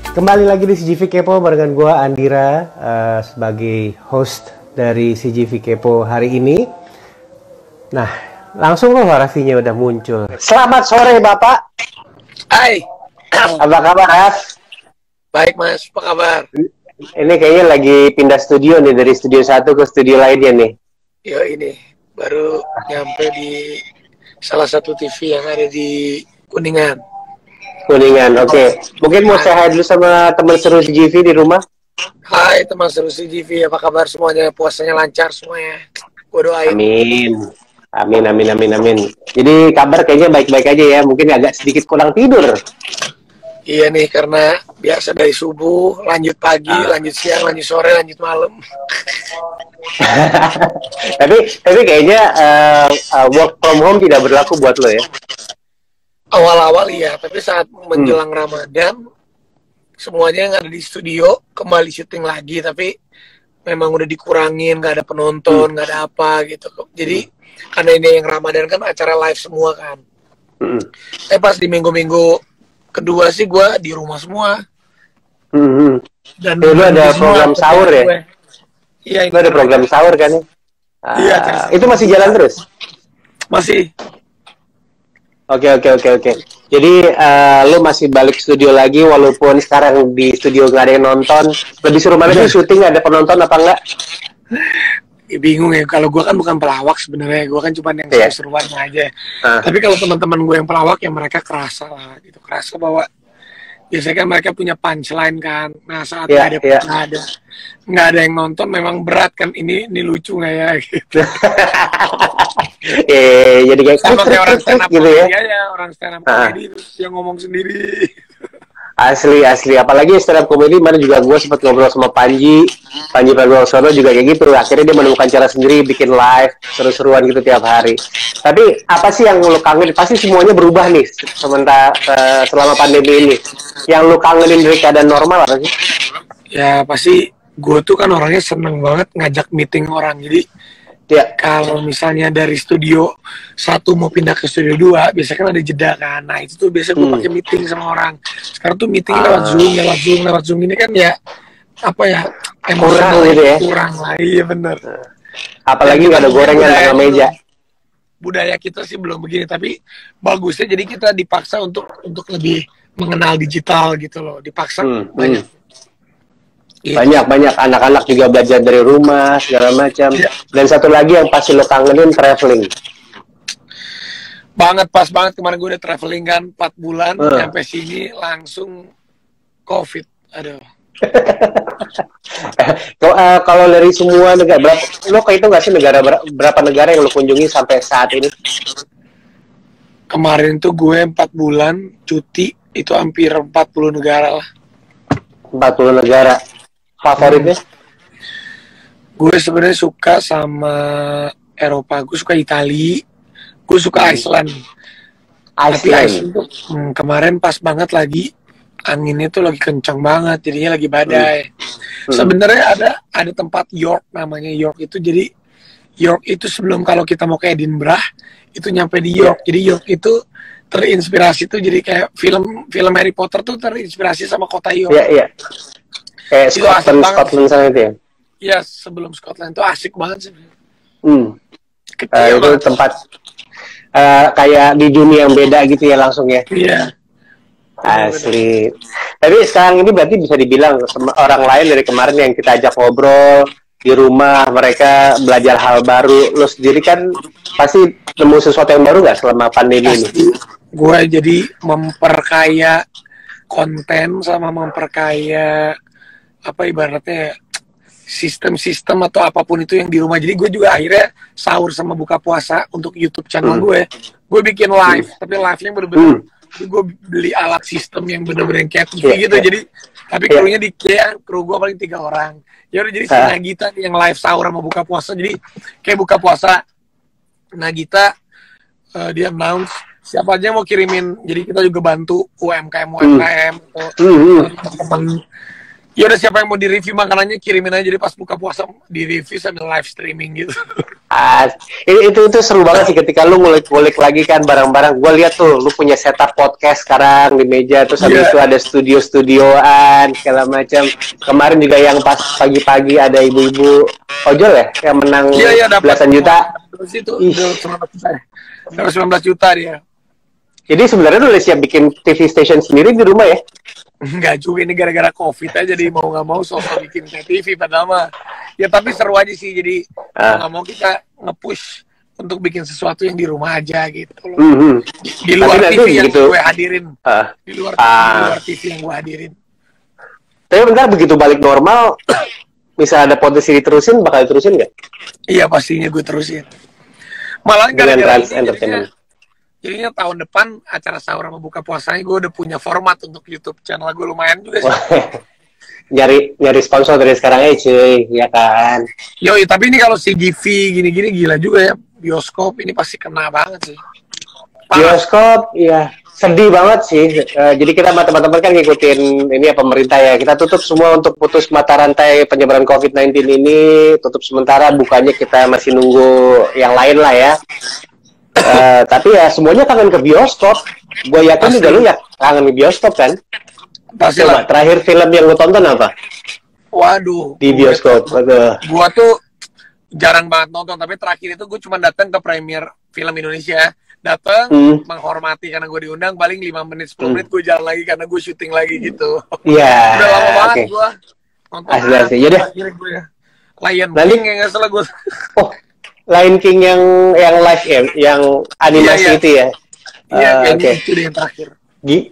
Kembali lagi di CGV Kepo barengan gue Andira sebagai host dari CGV Kepo hari ini. Nah, langsung loh Raffinya udah muncul. Selamat sore Bapak. Hai. Apa kabar Raf? Baik Mas, apa kabar? Ini kayaknya lagi pindah studio nih dari studio satu ke studio lainnya nih. Yo ini baru nyampe di salah satu TV yang ada di Kuningan. Kuningan, oke. Mungkin mau say hi dulu sama teman seru CGV di rumah. Hai teman seru CGV, apa kabar semuanya? Puasanya lancar semuanya. Gue doain. Amin. Amin. Jadi kabar kayaknya baik-baik aja ya. Mungkin agak sedikit kurang tidur. Iya nih, karena biasa dari subuh, lanjut pagi, lanjut siang, lanjut sore, lanjut malam. tapi kayaknya work from home tidak berlaku buat lo ya? Awal-awal iya, tapi saat menjelang Ramadan, semuanya yang ada di studio kembali syuting lagi, tapi memang udah dikurangin, nggak ada penonton, nggak ada apa gitu. Jadi karena ini yang Ramadan kan acara live semua kan. Tapi pas di minggu-minggu kedua sih gue di rumah semua. Dan lu ada program sahur ya? Iya. Lu ada program sahur kan? Iya. Itu masih jalan terus? Masih. Oke. Jadi lu masih balik studio lagi walaupun sekarang di studio nggak ada yang nonton. Lebih seru mana sih syuting ada penonton apa enggak? Bingung ya, kalau gue kan bukan pelawak sebenarnya, gue kan cuma yang seru-seruan aja. Tapi kalau teman-teman gue yang pelawak ya mereka kerasa lah, gitu, kerasa bahwa biasanya kan mereka punya punchline kan. Nah saat nggak ada yang nonton memang berat kan, ini lucu nggak ya gitu. Jadi kayak sama kayak orang stand up gitu ya. Orang stand up comedy terus yang ngomong sendiri. Asli, apalagi stand up comedy mana juga gue sempat ngobrol sama Panji Pragiwaksono juga kayak gitu. Akhirnya dia menemukan cara sendiri bikin live seru-seruan gitu tiap hari. Tapi apa sih yang lu kangen? Pasti semuanya berubah nih sementara selama pandemi ini. Yang lu kangenin dari keadaan normal apa sih? Ya pasti gue tuh kan orangnya seneng banget ngajak meeting orang. Jadi ya kalau misalnya dari studio 1 mau pindah ke studio 2 biasanya kan ada jeda kan. Nah itu tuh biasa gue pakai meeting sama orang. Sekarang tuh meeting lewat zoom ini kan ya apa ya, kurang gitu ya. Kurang lah, iya bener. Apalagi nggak ada gorengan tengah meja. Budaya kita sih belum begini, tapi bagusnya jadi kita dipaksa untuk lebih mengenal digital gitu loh. Dipaksa banyak. Banyak anak-anak juga belajar dari rumah segala macam. Dan satu lagi yang pasti lo kangenin, traveling. Pas banget kemarin gue udah traveling kan 4 bulan sampai sini langsung COVID. Aduh. Kalau dari semua negara, lo kehitung nggak sih berapa negara yang lo kunjungi sampai saat ini? Kemarin tuh gue 4 bulan cuti itu hampir 40 negara lah. 40 negara. Favoritnya? Gue sebenarnya suka sama Eropa, gue suka Italia, gue suka Iceland. Tapi Iceland tuh kemarin pas banget lagi anginnya tuh lagi kencang banget, jadinya lagi badai. Sebenarnya ada tempat York namanya York itu, jadi York itu sebelum kalau kita mau ke Edinburgh itu nyampe di York. Jadi York itu terinspirasi tuh jadi kayak film Harry Potter tuh terinspirasi sama kota York. Iya. Kayak Scotland sana itu ya? Iya, sebelum Scotland itu asik banget sih. Itu tempat kayak di dunia yang beda gitu ya langsung ya? Iya. Asli. Tapi sekarang ini berarti bisa dibilang orang lain dari kemarin yang kita ajak ngobrol di rumah, mereka belajar hal baru. Lo sendiri kan pasti nemu sesuatu yang baru nggak selama pandemi ini? Gue jadi memperkaya konten sama memperkaya apa ibaratnya sistem-sistem atau apapun itu yang di rumah. Jadi gue juga akhirnya sahur sama buka puasa untuk YouTube channel gue bikin live, tapi live-nya bener-bener gue beli alat sistem yang bener-bener kayak TV gitu. Jadi tapi krunya kru gue paling 3 orang. Ya udah, jadi si Nagita yang live sahur sama buka puasa. Jadi kayak buka puasa Nagita dia announce siapa aja yang mau kirimin. Jadi kita juga bantu UMKM atau teman-teman Ya udah, siapa yang mau di-review makanannya kirimin aja, jadi pas buka puasa di-review sambil live streaming gitu. Ah, itu seru banget sih ketika lu ngulik-ngulik lagi kan barang-barang. Gue lihat tuh lu punya setup podcast sekarang di meja, terus habis itu ada studio-studioan segala macam. Kemarin juga yang pas pagi-pagi ada ibu-ibu ojol ya yang menang belasan juta. Terus itu 19 juta dia. Jadi sebenarnya lu udah siap bikin TV station sendiri di rumah ya? Enggak juga, ini gara-gara COVID aja, jadi mau nggak mau sosok bikin TV padahal mah. Ya tapi seru aja sih, jadi mau nggak mau kita nge-push untuk bikin sesuatu yang di rumah aja gitu loh. Di luar TV yang gitu. Gue hadirin. Di luar TV yang gue hadirin. Tapi bentar, begitu balik normal, bisa ada potensi diterusin, bakal diterusin nggak? Iya, pastinya gue terusin. Malah gara-gara ini jadinya tahun depan acara sahur sama buka puasanya gue udah punya format untuk YouTube channel gue, lumayan juga sih. nyari sponsor dari sekarang aja cuy, ya kan. Yoi, tapi ini kalau CGV gini-gini gila juga ya, bioskop ini pasti kena banget sih. Bioskop ya sedih banget sih. Jadi kita teman-teman kan ngikutin ini ya pemerintah ya, kita tutup semua untuk putus mata rantai penyebaran COVID-19 ini, tutup sementara, bukanya kita masih nunggu yang lain lah ya. Tapi ya semuanya kangen ke bioskop. Gue yakin juga lu ya kangen ke bioskop kan? Pasti lah. Terakhir film yang lu tonton apa? Waduh. Di bioskop. Gue tuh jarang banget nonton, tapi terakhir itu gue cuma datang ke premier film Indonesia. Datang, menghormati karena gue diundang, paling 5 menit 10 menit gue jalan lagi karena gue syuting lagi gitu. Iya. Udah lama banget gue nonton. Asli. Jadi Lion King yang nggak salah gue. Oh, Lion King yang live ya, yang animasi itu ya. Iya, kayaknya itu yang terakhir.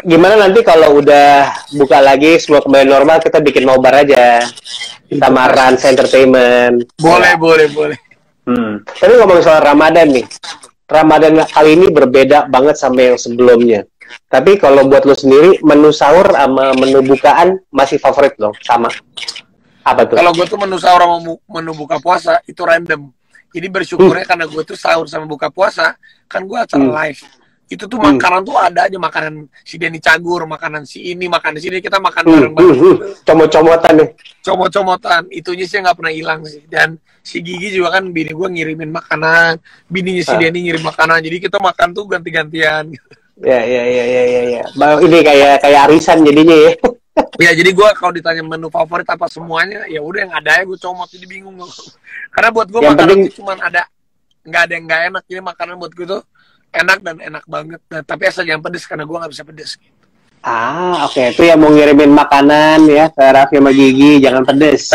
Gimana nanti kalau udah buka lagi semua kembali normal, kita bikin nobar aja sama Rans Entertainment. Boleh. Tapi ngomong soal Ramadan nih, Ramadan kali ini berbeda banget sama yang sebelumnya. Tapi kalau buat lo sendiri, menu sahur sama menu bukaan masih favorit lo? Sama? Apa tuh? Kalau gue tuh menu sahur sama menu buka puasa itu random. Jadi bersyukurnya karena gue tuh sahur sama buka puasa, kan gue acara live. Itu tuh makanan tuh ada aja, makanan si Denny Cagur, makanan si ini, makanan si ini, kita makan bareng-bareng. Comot-comotan nih. Comot-comotan, itunya sih nggak pernah hilang sih. Dan si Gigi juga kan, bini gue ngirimin makanan, bininya si Denny ngirim makanan, jadi kita makan tuh ganti-gantian. Ya. Ini kayak arisan jadinya ya. Ya jadi gue kalau ditanya menu favorit apa semuanya, ya udah yang ada ya gue comot, jadi bingung. Karena buat gue makanan cuma ada, nggak ada yang nggak enak. Jadi makanan buat gue tuh enak dan enak banget. Nah, tapi asal jangan pedes karena gue nggak bisa pedes. Oke. Itu yang mau ngirimin makanan ya ke Raffi sama Gigi, jangan pedes.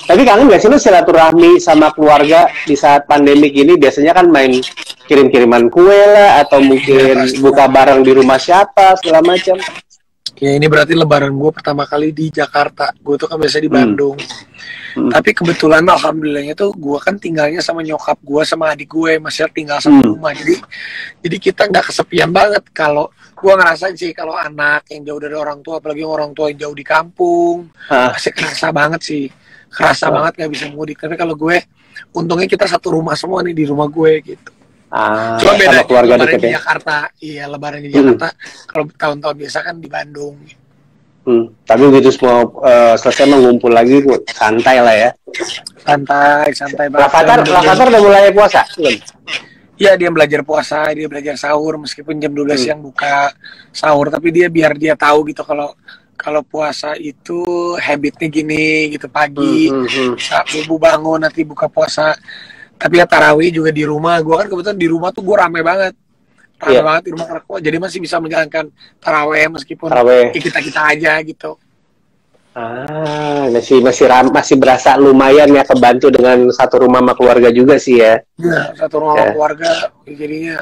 Tapi kangen nggak sih lu silaturahmi sama keluarga di saat pandemi ini? Biasanya kan main kirim-kiriman kue lah, atau mungkin buka bareng di rumah siapa segala macam. Ya ini berarti lebaran gue pertama kali di Jakarta. Gue tuh kan biasa di Bandung. Tapi kebetulan alhamdulillahnya tuh gue kan tinggalnya sama nyokap gue sama adik gue, masih tinggal satu rumah. Jadi kita nggak kesepian banget. Kalau gue ngerasain sih kalau anak yang jauh dari orang tua, apalagi orang tua yang jauh di kampung, masih kerasa banget sih. Kerasa banget nggak bisa mudik. Tapi kalau gue, untungnya kita satu rumah semua nih di rumah gue gitu. Cuma beda lebaran di Jakarta. Iya, lebaran di Jakarta. Kalau tahun-tahun biasa kan di Bandung. Tapi begitu semua selesai mengumpul lagi, santai lah ya. Santai banget. Rafathar udah mulai puasa? Iya, dia belajar puasa, dia belajar sahur meskipun jam 12 siang buka sahur, tapi dia biar dia tahu gitu kalau puasa itu habitnya gini gitu, pagi saat ibu bangun nanti buka puasa. Tapi ya tarawih juga di rumah. Gue kan kebetulan di rumah tuh gue rame banget di rumah kerakwa. Jadi masih bisa menjalankan tarawih meskipun kita aja gitu. Masih berasa lumayan ya, kebantu dengan satu rumah sama keluarga juga sih ya. Nah, satu rumah sama keluarga jadinya.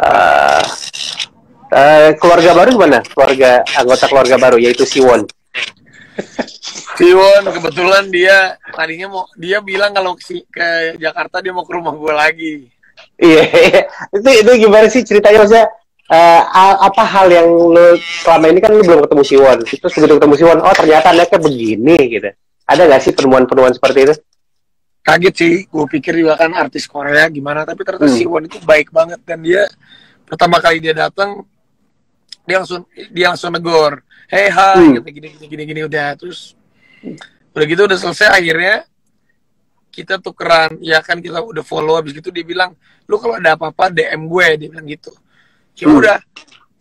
Keluarga baru gimana? Anggota keluarga baru yaitu Siwon. Siwon kebetulan dia tadinya dia bilang kalau ke Jakarta dia mau ke rumah gue lagi. Iya. Itu gimana sih ceritanya, maksudnya apa hal yang lo selama ini kan lo belum ketemu Siwon, terus begitu ketemu Siwon, oh ternyata anaknya begini gitu. Ada nggak sih penemuan-penemuan seperti itu? Kaget sih, gue pikir juga kan artis Korea gimana, tapi ternyata Siwon itu baik banget. Dan dia pertama kali dia datang dia langsung negor, hey hai, kata gini udah. Terus udah gitu udah selesai, akhirnya kita tukeran, ya kan kita udah follow. Habis gitu dia bilang, lu kalau ada apa-apa DM gue, dia bilang gitu. Ya udah,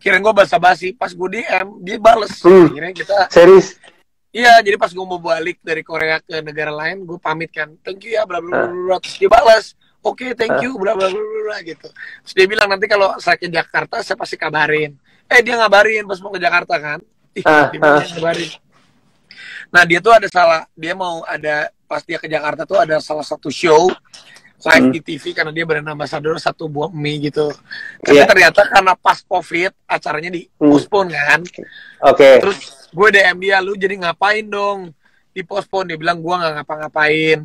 kirain gue basa-basi, pas gue DM dia bales. Akhirnya kita serius. Iya, jadi pas gue mau balik dari Korea ke negara lain, gue pamit kan, thank you ya, bla bla bla. Terus dia balas, oke, thank you, bla bla bla gitu. Terus dia bilang, nanti kalau saya ke Jakarta saya pasti kabarin. Dia ngabarin pas mau ke Jakarta kan. Dia ngabarin. Nah, dia tuh dia mau ada, pas dia ke Jakarta tuh ada salah satu show live di TV, karena dia brand ambassador satu buah mie gitu. Tapi ternyata karena pas COVID acaranya di postpone kan. Terus gue DM dia, lu jadi ngapain dong di postpone? Dia bilang, gue nggak ngapa-ngapain.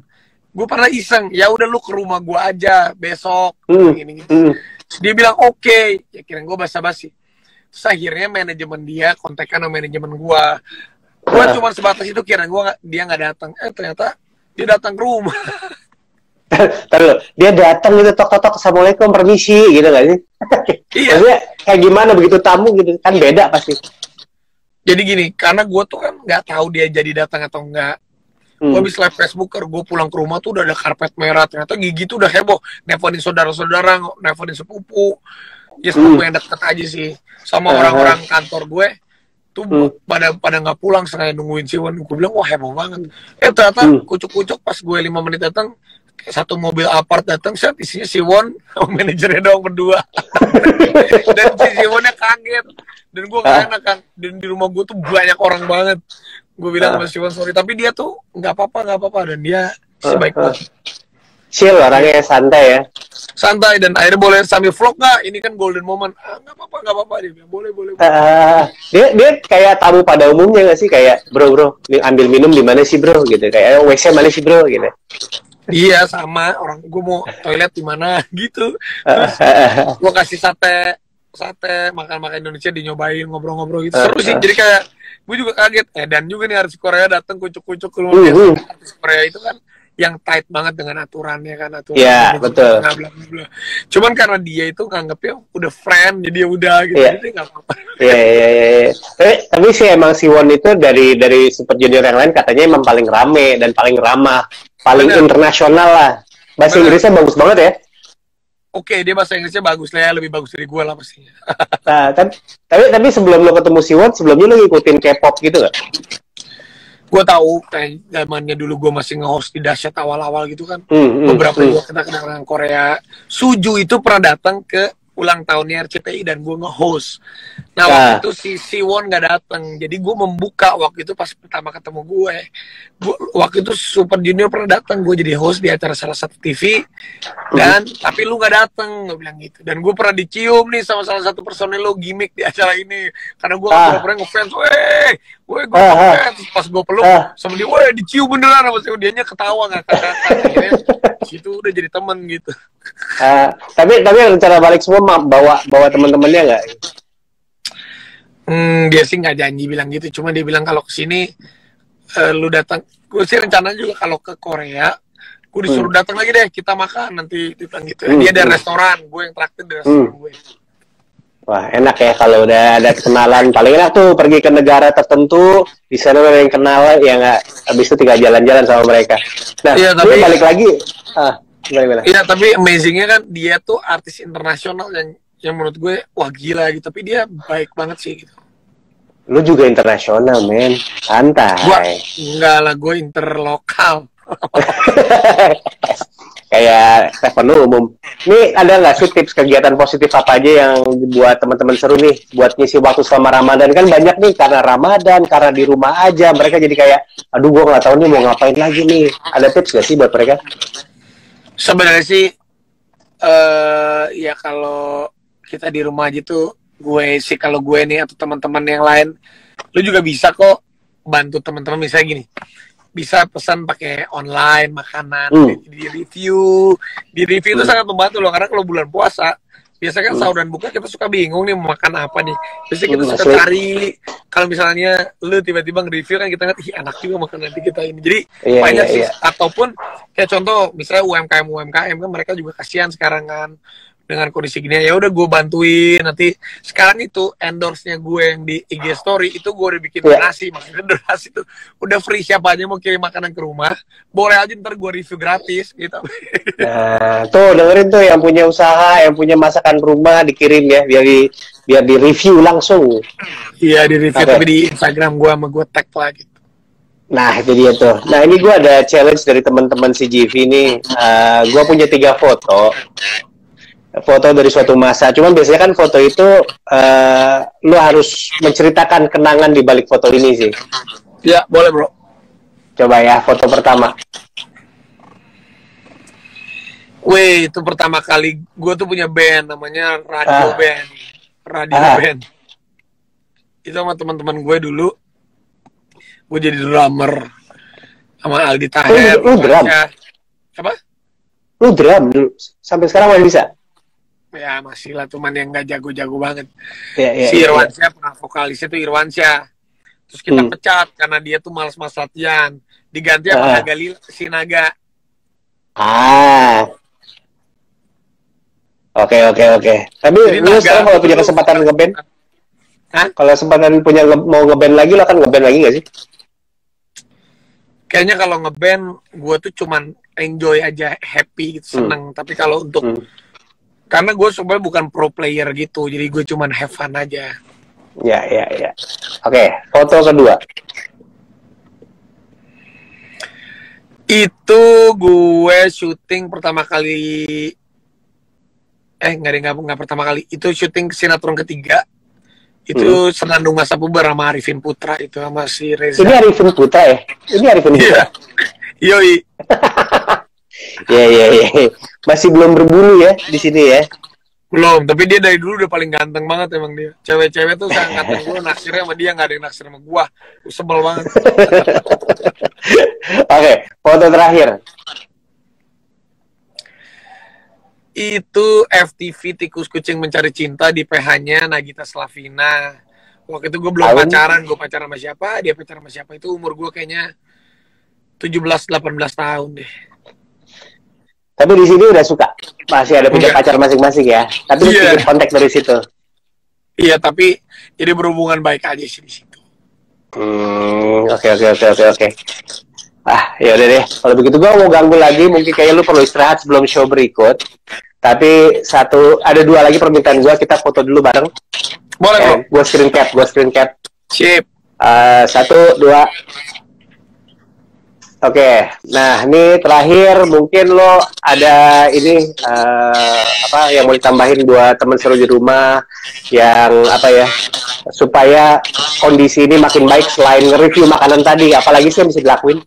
Gue pernah iseng, ya udah lu ke rumah gue aja besok. Gini. Dia bilang oke. Ya kira gue basa-basi. Terus akhirnya manajemen dia kontekan sama manajemen gue. Gue cuma sebatas itu, kira dia nggak datang. Ternyata dia datang ke rumah. Tahu, dia datang gitu, tok-tok, assalamualaikum, permisi, gitu nggak sih? Iya. Maksudnya kayak gimana begitu tamu gitu, kan beda pasti. Jadi gini, karena gue tuh kan nggak tahu dia jadi datang atau enggak. Gue habis live Facebooker, gue pulang ke rumah tuh udah ada karpet merah. Ternyata Gigi tuh udah heboh, nelfonin saudara-saudara, nelfonin sepupu. Ya sepupu yang deket aja sih. Sama orang-orang kantor gue tuh pada nggak pulang, sengaja nungguin Siwon. Gue bilang, wah heboh banget. Ternyata kucuk-kucuk pas gue 5 menit datang, satu mobil apart datang, set isinya Siwon sama manajernya doang berdua. Dan si Siwonnya kaget. Dan gue gak enak kan, dan di rumah gue tuh banyak orang banget. Gue bilang sama Siwon, sorry, tapi dia tuh nggak apa-apa, dan dia sebaik banget. Chill, orangnya santai ya. Santai, dan akhirnya boleh sambil vlog nggak? Ini kan golden moment. Nggak apa-apa, dia bilang, boleh. Dia kayak tamu pada umumnya nggak sih, kayak bro, ambil minum di mana sih bro, gitu. Kayak WC mana sih bro, gitu. Iya, sama orang gue mau toilet di mana gitu. Terus gue kasih sate makan Indonesia, dinyobain, ngobrol-ngobrol gitu. Seru sih, jadi kayak gue juga kaget. Dan juga nih artis Korea datang kucuk-kucuk ke rumah biasa. Artis Korea itu kan yang tight banget dengan aturannya kan, Iya, betul. Bla, bla, bla. Cuman karena dia itu nganggepnya udah friend, jadi ya udah gitu. Jadi nggak apa-apa. Iya. Tapi sih emang Siwon itu dari Super Junior yang lain katanya emang paling rame dan paling ramah, paling internasional lah. Bahasa Inggrisnya bagus banget ya. Oke, dia bahasa Inggrisnya bagus lah ya, lebih bagus dari gue lah pastinya. Nah, tapi sebelum lo ketemu Siwon, sebelumnya lo ngikutin K-pop gitu gak? Gue tahu kayak zamannya dulu gue masih nge-host di Dahsyat awal-awal gitu kan. Beberapa gue kenal dengan Korea. Suju itu pernah datang ke ulang tahunnya RCTI dan gue nge-host. Nah, waktu itu si Siwon gak datang. Jadi gue membuka waktu itu pas pertama ketemu gue. Waktu itu Super Junior pernah datang, gue jadi host di acara salah satu TV. Dan tapi lu gak datang, gue bilang gitu. Dan gue pernah dicium nih sama salah satu personel lo, gimmick di acara ini. Karena gue pernah ngefans, gue ngefans. Pas gue peluk sama dia, dicium beneran sama dia, dianya ketawa ngakak-ngakak. Akhirnya situ udah jadi temen gitu. Tapi rencana balik semua bawa teman-temannya nggak? Dia sih nggak janji bilang gitu, cuma dia bilang kalau kesini lu datang. Gue sih rencana juga kalau ke Korea, gue disuruh datang lagi deh, kita makan nanti bilang gitu. Dia ada restoran, gue yang traktir di restoran gue. Wah, enak ya kalau udah ada kenalan. Paling enak tuh pergi ke negara tertentu, di sana ada yang kenal, ya nggak, habis itu tinggal jalan-jalan sama mereka. Nah, iya, tapi balik lagi. Iya, tapi amazingnya kan dia tuh artis internasional yang menurut gue wah gila gitu, tapi dia baik banget sih gitu. Lu juga internasional, men. Santai. Gua enggak lah, gue interlokal. Kayak telepon umum. Nih ada nggak sih tips kegiatan positif apa aja yang buat teman-teman seru nih buat ngisi waktu selama Ramadan? Kan banyak nih karena Ramadan, karena di rumah aja mereka jadi kayak, aduh gue nggak tahu nih mau ngapain lagi nih. Ada tips nggak sih buat mereka? Sebenarnya sih ya kalau kita di rumah aja tuh, kalau gue nih atau teman-teman yang lain, lu juga bisa kok bantu teman-teman. Misalnya gini, bisa pesan pakai online makanan, di review itu sangat membantu loh, karena kalau bulan puasa biasanya kan sahur dan buka kita suka bingung nih mau makan apa nih. Biasanya kita suka cari, kalau misalnya lu tiba-tiba nge-review kan kita ngerti, enak juga makan nanti kita ini. Jadi banyak sih. Ataupun kayak contoh misalnya UMKM kan mereka juga kasihan sekarang kan, dengan kondisi gini ya udah gue bantuin. Nanti sekarang itu endorse-nya gue yang di IG story itu gue udah bikin donasi. Maksudnya donasi itu udah free, siapa aja mau kirim makanan ke rumah boleh aja, ntar gue review gratis gitu. Nah, tuh dengerin tuh yang punya usaha, yang punya masakan rumah dikirim ya, biar di review langsung. Iya, di review tapi di Instagram gue sama gue tag lagi. Nah itu dia tuh. Nah ini gue ada challenge dari teman-teman CGV nih. Gue punya 3 foto dari suatu masa. Cuman biasanya kan foto itu lu harus menceritakan kenangan di balik foto ini sih. Ya boleh bro. Coba ya foto pertama. Wih, itu pertama kali gue tuh punya band namanya Radio Band. Band. Itu sama teman-teman gue dulu. Gue jadi drummer sama Aldi Taher. Lu drum? Apa? Lu drum dulu? Sampai sekarang masih bisa? Ya masih lah, cuman yang gak jago-jago banget. Si Irwansyah, pernah vokalisnya tuh Irwansyah. Terus kita pecat karena dia tuh malas-malas latihan. Diganti sama si Naga. Oke. Tapi lu sekarang kalau punya kesempatan ngeband, kalau kesempatan mau ngeband lagi, lo akan ngeband lagi gak sih? Kayaknya kalau ngeband, gue tuh cuman enjoy aja, happy gitu, seneng. Tapi kalau untuk, karena gue sebenarnya bukan pro player gitu, jadi gue cuman have fun aja. Ya. Oke, foto kedua. Itu gue syuting pertama kali, nggak pertama kali. Itu syuting sinetron ketiga. Itu Senandung Masa Puber sama Arifin Putra itu sama si Reza. Ini Arifin Putra ya? Ini Arifin Putra? Yoi. Iya. Masih belum berbulu ya di sini ya? Belum, tapi dia dari dulu udah paling ganteng banget emang dia. Cewek-cewek tuh seangkatan gue naksirnya sama dia, nggak ada yang naksir sama gue. Sebel banget. Oke, foto terakhir. Itu FTV Tikus Kucing Mencari Cinta di PH-nya Nagita Slavina. Waktu itu gue belum pacaran, gue pacaran sama siapa, dia pacaran sama siapa. Itu umur gue kayaknya 17-18 tahun deh. Tapi di sini udah suka? Masih ada punya pacar masing-masing ya? Tapi bikin kontak dari situ? Iya, tapi jadi berhubungan baik aja sih di situ. Oke. Ya udah deh. Kalau begitu gue mau ganggu lagi, mungkin kayaknya lu perlu istirahat sebelum show berikut. Tapi ada 2 lagi permintaan gue, kita foto dulu bareng. Boleh bro. Gue screen cap. Sip. 1, 2. Oke. Nah ini terakhir mungkin lo ada ini yang mau ditambahin buat teman seru di rumah yang supaya kondisi ini makin baik selain nge-review makanan tadi, apalagi sih yang bisa dilakuin?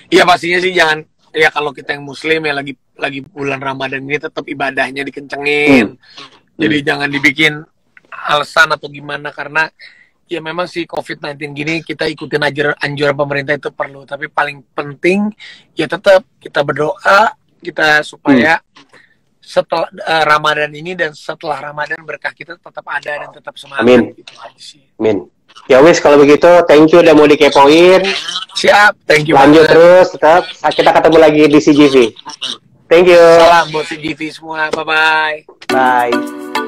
Iya pastinya sih jangan, ya kalau kita yang muslim ya lagi bulan Ramadan ini tetap ibadahnya dikencengin. Jadi jangan dibikin alasan atau gimana, karena ya memang si COVID-19 gini kita ikutin anjuran pemerintah itu perlu, tapi paling penting ya tetap kita berdoa kita supaya setelah Ramadan ini dan setelah Ramadan berkah kita tetap ada dan tetap semangat. Amin. Gitu aja sih. Amin. Ya wis kalau begitu, thank you udah mau dikepoin. Siap, thank you. Lanjut terus, tetap kita ketemu lagi di CGV. Thank you. Salam buat CGV semua, bye-bye. Bye.